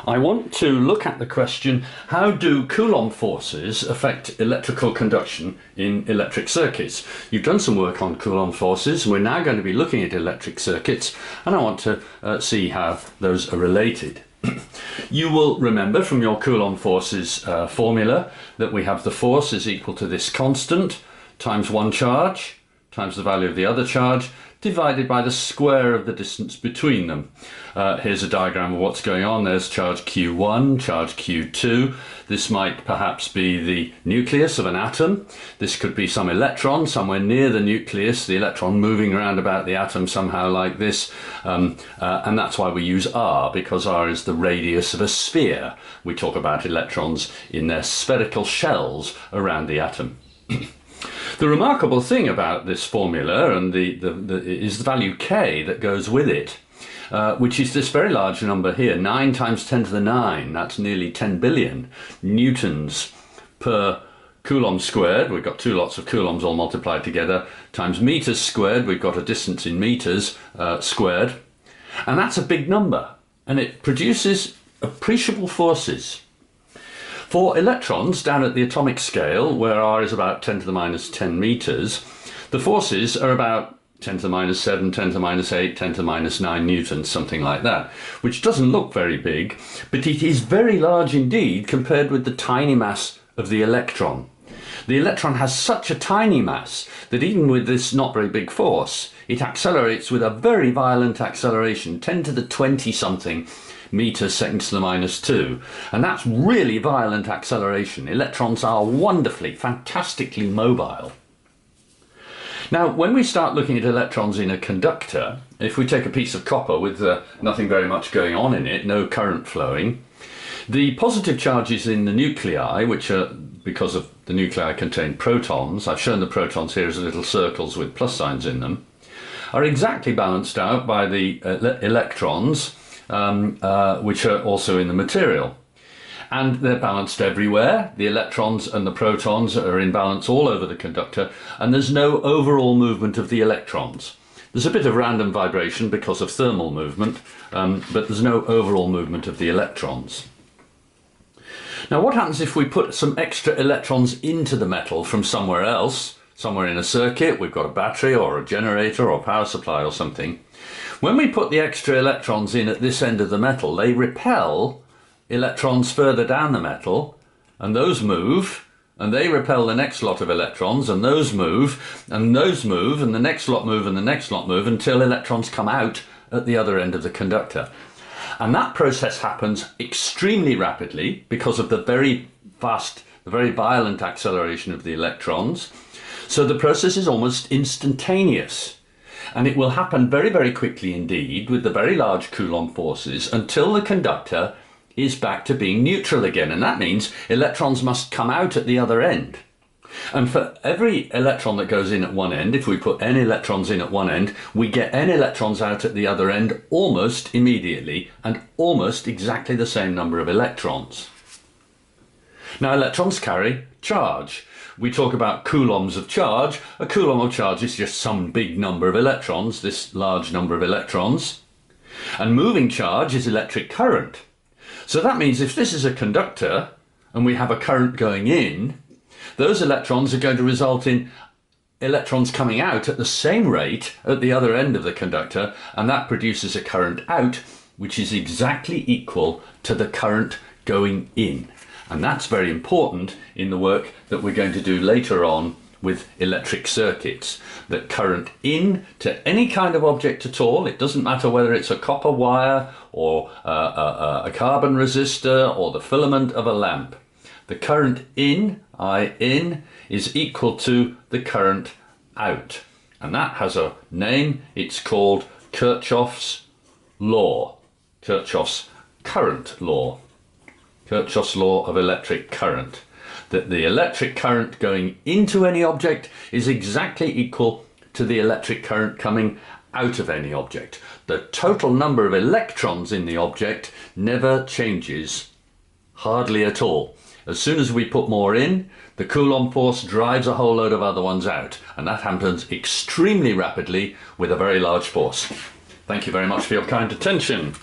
I want to look at the question, how do Coulomb forces affect electrical conduction in electric circuits? You've done some work on Coulomb forces, and we're now going to be looking at electric circuits, and I want to see how those are related. You will remember from your Coulomb forces formula that we have the force is equal to this constant times one charge times the value of the other charge divided by the square of the distance between them. Here's a diagram of what's going on. There's charge Q1, charge Q2. This might perhaps be the nucleus of an atom. This could be some electron somewhere near the nucleus, the electron moving around about the atom somehow like this. And that's why we use R, because R is the radius of a sphere. We talk about electrons in their spherical shells around the atom. The remarkable thing about this formula and is the value k that goes with it, which is this very large number here, 9 times 10 to the 9, that's nearly 10 billion newtons per Coulomb squared. We've got two lots of Coulombs all multiplied together, times meters squared, we've got a distance in meters squared, and that's a big number, and it produces appreciable forces. For electrons down at the atomic scale, where R is about 10 to the minus 10 meters, the forces are about 10 to the minus 7, 10 to the minus 8, 10 to the minus 9 newtons, something like that, which doesn't look very big, but it is very large indeed compared with the tiny mass of the electron. The electron has such a tiny mass that even with this not very big force, it accelerates with a very violent acceleration, 10 to the 20 something meters seconds to the minus 2, and that's really violent acceleration. Electrons are wonderfully, fantastically mobile. Now, when we start looking at electrons in a conductor, if we take a piece of copper with nothing very much going on in it, no current flowing, the positive charges in the nuclei, which are, because of the nuclei contain protons, I've shown the protons here as little circles with plus signs in them, are exactly balanced out by the electrons, which are also in the material. And they're balanced everywhere. The electrons and the protons are in balance all over the conductor, and there's no overall movement of the electrons. There's a bit of random vibration because of thermal movement, but there's no overall movement of the electrons. Now, what happens if we put some extra electrons into the metal from somewhere else, somewhere in a circuit? We've got a battery or a generator or a power supply or something. When we put the extra electrons in at this end of the metal, they repel electrons further down the metal, and those move, and they repel the next lot of electrons, and those move, and those move, and the next lot move, and the next lot move, until electrons come out at the other end of the conductor. And that process happens extremely rapidly because of the very fast, the very violent acceleration of the electrons. So the process is almost instantaneous. And it will happen very, very quickly indeed with the very large Coulomb forces until the conductor is back to being neutral again. And that means electrons must come out at the other end. And for every electron that goes in at one end, if we put n electrons in at one end, we get n electrons out at the other end almost immediately, and almost exactly the same number of electrons. Now, electrons carry charge. We talk about coulombs of charge. A coulomb of charge is just some big number of electrons, this large number of electrons. And moving charge is electric current. So that means if this is a conductor and we have a current going in, those electrons are going to result in electrons coming out at the same rate at the other end of the conductor, and that produces a current out, which is exactly equal to the current going in. And that's very important in the work that we're going to do later on with electric circuits. That current in to any kind of object at all, it doesn't matter whether it's a copper wire or a carbon resistor or the filament of a lamp. The current in, I in, is equal to the current out. And that has a name. It's called Kirchhoff's law, Kirchhoff's current law. Kirchhoff's law of electric current, that the electric current going into any object is exactly equal to the electric current coming out of any object. The total number of electrons in the object never changes, hardly at all. As soon as we put more in, the Coulomb force drives a whole load of other ones out, and that happens extremely rapidly with a very large force. Thank you very much for your kind attention.